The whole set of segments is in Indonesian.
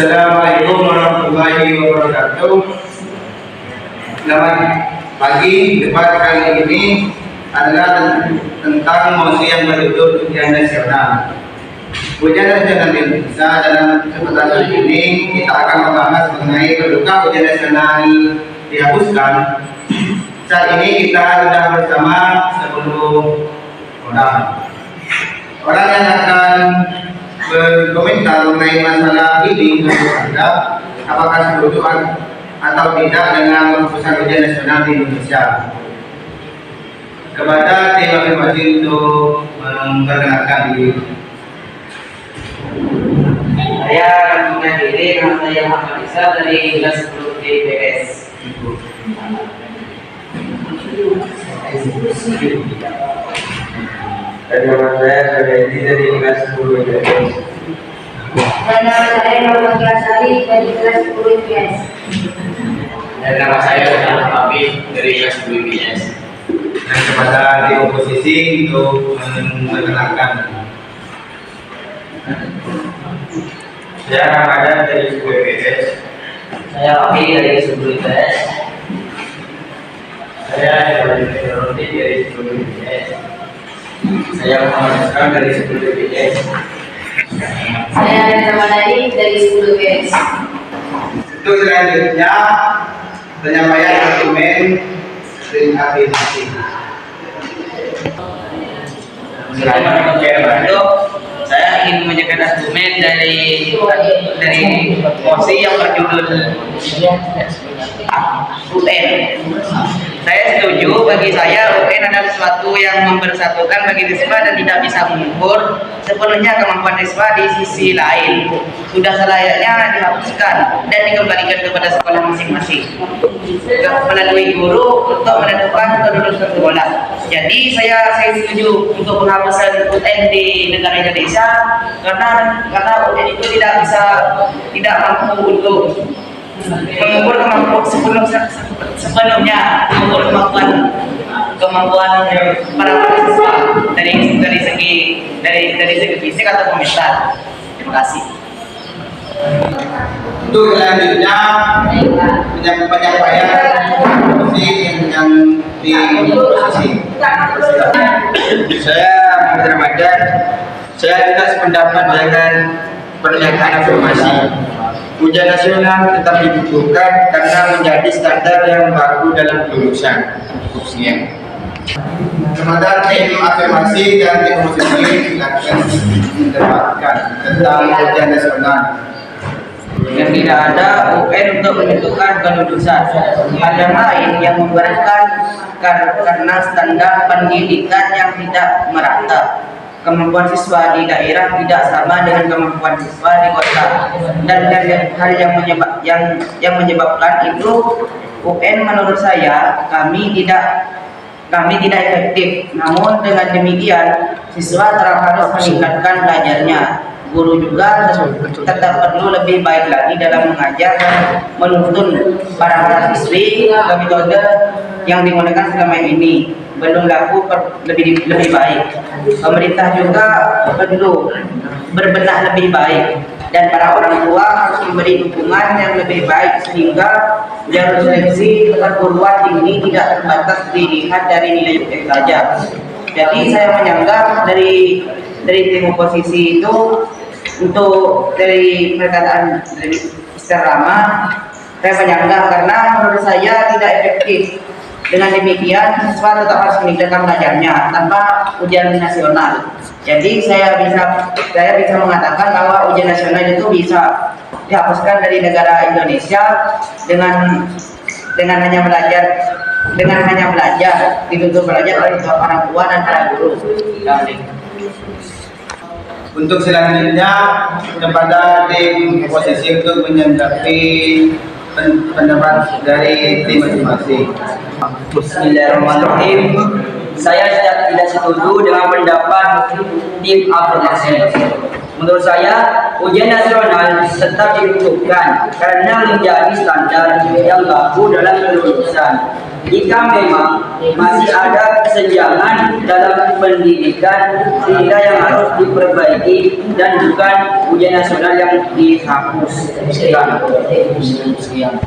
Assalamualaikum warahmatullahi wabarakatuh. Selamat pagi. Debat kali ini adalah tentang mosi yang menuntut ujian nasional. Ujian nasional Indonesia dalam kesempatan kali ini kita akan membahas mengenai kedudukan ujian nasional dihapuskan. Saat ini kita sudah bersama 10 orang. Orang yang akan berkomentar mengenai masalah ini menurut Anda, apakah setuju atau tidak dengan keputusan ujian nasional di Indonesia? Kepada tim afirmasi untuk memperkenalkan diri. Saya akan mengenalkan diri, nama saya Muhammad Isa dari kelas 10 IPS. Nama saya Febri dari kelas 10 IPS. Nama saya Muhammad Rasali dari kelas 10 IPS. Dan nama saya Muhammad Habib dari kelas 10 IPS. Dan kepada tim oposisi untuk memperkenalkan. Saya Ramadan dari 10 IPS. Saya Abi dari 10 IPS. Saya Rodi dari 10 IPS. Saya Muhammad Asram dari 10 IPS. Saya Ramadhani dari 10 IPS. Untuk selanjutnya penyampaian argumen tim afirmasi. Saya ingin menyampaikan argumen dari mosi yang berjudul UN. Saya setuju, bagi saya UN adalah sesuatu yang mempersatukan bagi siswa dan tidak bisa mengukur sepenuhnya kemampuan siswa di sisi lain. Sudah selayaknya dihapuskan dan dikembalikan kepada sekolah masing-masing melalui guru untuk menentukan kedudukan sekolah. Jadi saya setuju untuk penghapusan UN di negara Indonesia karena UN itu tidak mampu untuk mengukur sepenuhnya mengukur kemampuan para siswa dari segi fisik atau komentar. Terima kasih. Untuk selanjutnya penyampaian yang di oposisi. Saya Muhammad Ramadan. Saya tidak sependapat dengan pernyataan afirmasi. Ujian nasional tetap dibutuhkan karena menjadi standar yang baku dalam kelulusan. Kepada tim afirmasi dan tim oposisi silakan mendebatkan tentang ujian nasional. Yang tidak ada UN untuk menentukan kelulusan. Hal yang lain yang memberatkan karena standar pendidikan yang tidak merata. Kemampuan siswa di daerah tidak sama dengan kemampuan siswa di kota, dan hal yang menyebabkan itu UN menurut saya kami tidak efektif. Namun dengan demikian siswa harus meningkatkan belajarnya. Guru juga tetap perlu lebih baik lagi dalam mengajar dan menuntun para siswi ke metode yang digunakan selama ini belum laku lebih baik. Pemerintah juga perlu berbenah lebih baik dan para orang tua harus memberi dukungan yang lebih baik sehingga jalur seleksi perguruan tinggi tidak terbatas dilihat dari nilai UN saja. Jadi saya menyanggah dari tim oposisi itu untuk dari perkataan dari Mr. Rama, saya menyanggah karena menurut saya tidak efektif. Dengan demikian siswa tetap harus meningkatkan belajarnya tanpa ujian nasional. Jadi saya bisa mengatakan bahwa ujian nasional itu bisa dihapuskan dari negara Indonesia dengan hanya belajar dituntut belajar oleh orang tua dan para guru. Untuk selanjutnya kepada tim oposisi untuk menanggapi pendapat dari tim masing-masing. Bismillahirrahmanirrahim. Saya tidak setuju dengan pendapat tim afirmasi. Menurut saya, ujian nasional tetap dibutuhkan karena menjadi standar yang baku dalam kelulusan. jika memang masih ada kesenjangan dalam pendidikan sehingga yang harus diperbaiki dan bukan ujian nasional yang dihapus. Sekian.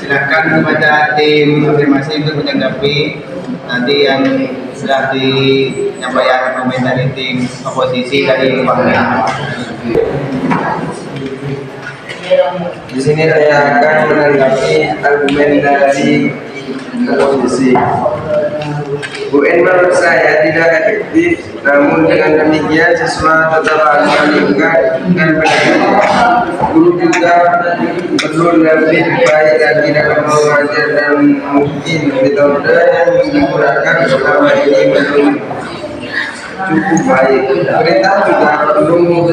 Silakan kepada tim afirmasi untuk menanggapi nanti yang sudah dinyampaikan argumen dari tim oposisi dari Wakil. Di sini saya akan menanggapi argumen dari oposisi. UN menurut saya tidak efektif, namun dengan demikian siswa tetap harus meningkat dan belajar. Guru juga perlu lebih baik lagi dalam mengajar dan mungkin metode yang digunakan selama ini belum cukup baik. Pemerintah juga perlu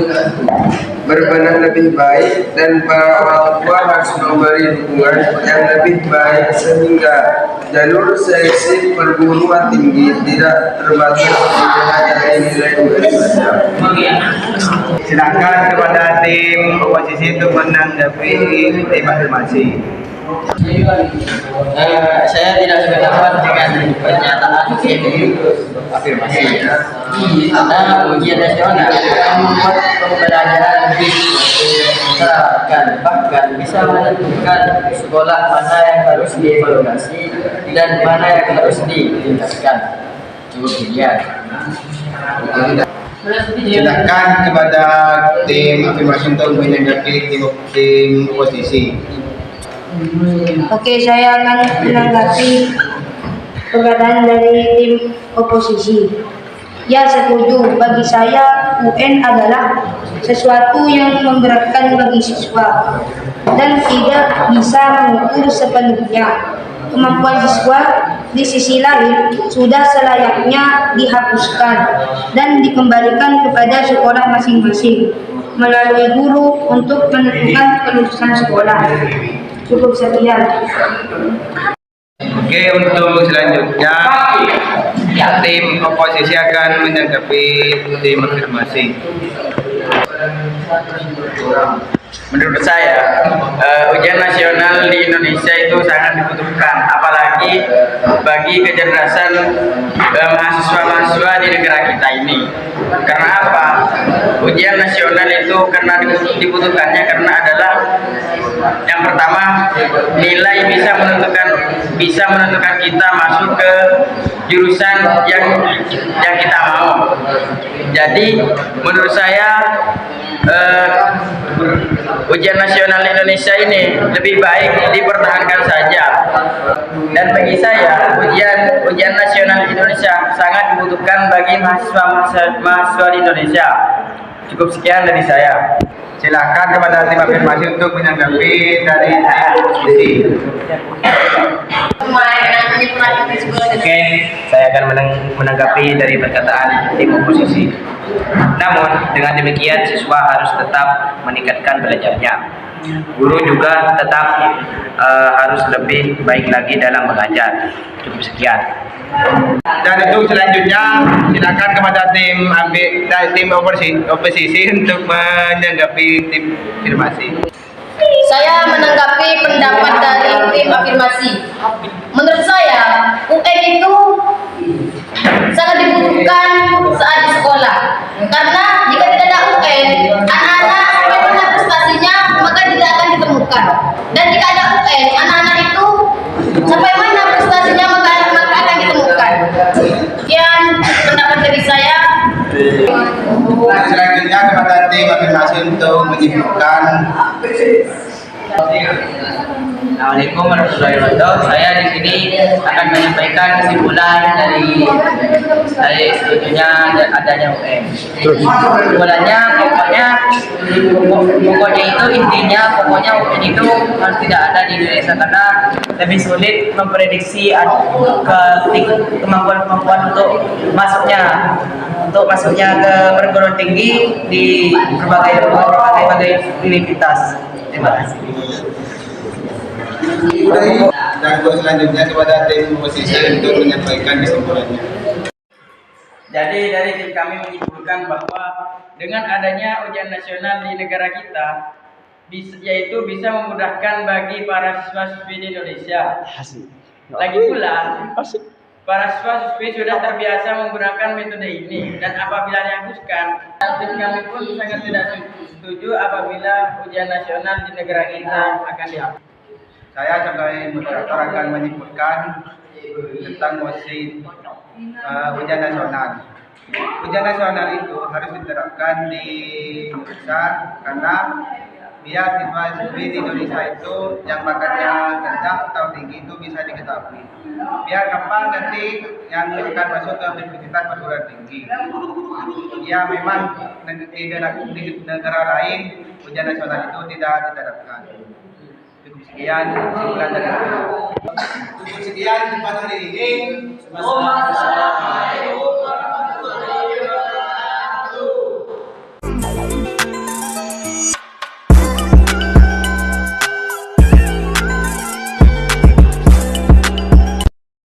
berbenah lebih baik dan para orang tua harus memberi dukungan yang lebih baik sehingga jalur seleksi perguruan tinggi tidak terbatas hanya nilai UN saja. Silakan kepada tim oposisi untuk menanggapi tim afirmasi. Saya tidak sependapat dengan pernyataan tim afirmasi. Karena ujian nasional akan membuat pembelajaran lebih terarahkan, bahkan bisa menentukan sekolah mana yang harus dievaluasi dan mana yang harus ditingkatkan. Cukup sekian. Silakan kepada tim afirmasi untuk menanggapi tim oposisi. Oke, saya akan menanggapi perkataan dari tim oposisi. Ya, setuju. Bagi saya, UN adalah sesuatu yang memberatkan bagi siswa dan tidak bisa mengukur sepenuhnya kemampuan siswa. Di sisi lain, sudah selayaknya dihapuskan dan dikembalikan kepada sekolah masing-masing melalui guru untuk menentukan kelulusan sekolah. Cukup sekian. Oke, untuk selanjutnya tim oposisi akan menanggapi tim afirmasi. Menurut saya, ujian nasional di Indonesia itu sangat dibutuhkan, apalagi bagi kecerdasan mahasiswa-mahasiswa di negara kita ini. Karena apa? Ujian nasional itu karena dibutuhkannya karena adalah yang pertama, nilai bisa menentukan kita masuk ke jurusan yang kita mau. Jadi menurut saya ujian nasional Indonesia ini lebih baik dipertahankan saja. Dan bagi saya ujian nasional Indonesia sangat dibutuhkan bagi mahasiswa di Indonesia. Cukup sekian dari saya. Silakan kepada tim afirmasi untuk menanggapi dari tim oposisi. Oke, saya akan menanggapi dari perkataan tim oposisi. Namun, dengan demikian siswa harus tetap meningkatkan belajarnya. Guru juga tetap harus lebih baik lagi dalam mengajar. Cukup sekian. Dan untuk selanjutnya silakan kepada tim oposisi untuk menanggapi tim afirmasi. Saya menanggapi pendapat dari tim afirmasi. Menurut saya, UN itu sangat dibutuhkan saat di sekolah. Karena jika tidak ada UN, anak-anak sampai mana prestasinya maka tidak akan ditemukan. Dan jika ada UN, anak-anak itu sampai mana prestasinya maka akan ditemukan. Sekian pendapat dari saya. Dan selanjutnya kepada tim afirmasi untuk menyebutkan. Assalamualaikum warahmatullahi wabarakatuh. Saya di sini akan menyampaikan kesimpulan dari sebetulnya adanya UN. Kesimpulannya pokoknya itu intinya UN itu harus tidak ada di Indonesia karena lebih sulit memprediksi kemampuan untuk masuknya ke perguruan tinggi di berbagai universitas. Terima kasih. Dan untuk selanjutnya kepada tim oposisi untuk menyampaikan kesimpulannya. Jadi dari tim kami menyimpulkan bahwa dengan adanya ujian nasional di negara kita, yaitu bisa memudahkan bagi para siswa-siswi di Indonesia Lagi pula, para siswa-siswi sudah terbiasa menggunakan metode ini dan apabila dihapuskan, tim kami pun sangat tidak setuju apabila ujian nasional di negara kita akan dihapus. Saya sebagai moderator akan menyebutkan tentang mosi ujian nasional. Ujian nasional itu harus diterapkan di Indonesia karena biar siswa-siswi di Indonesia itu yang bakatnya kencang atau tinggi itu bisa diketahui. Biar gampang nanti yang akan masuk ke universitas perguruan tinggi. Ya memang di negara lain ujian nasional itu tidak diterapkan. Sekian kesimpulan dari saya. Sekian di pasal ini. Wassalamualaikum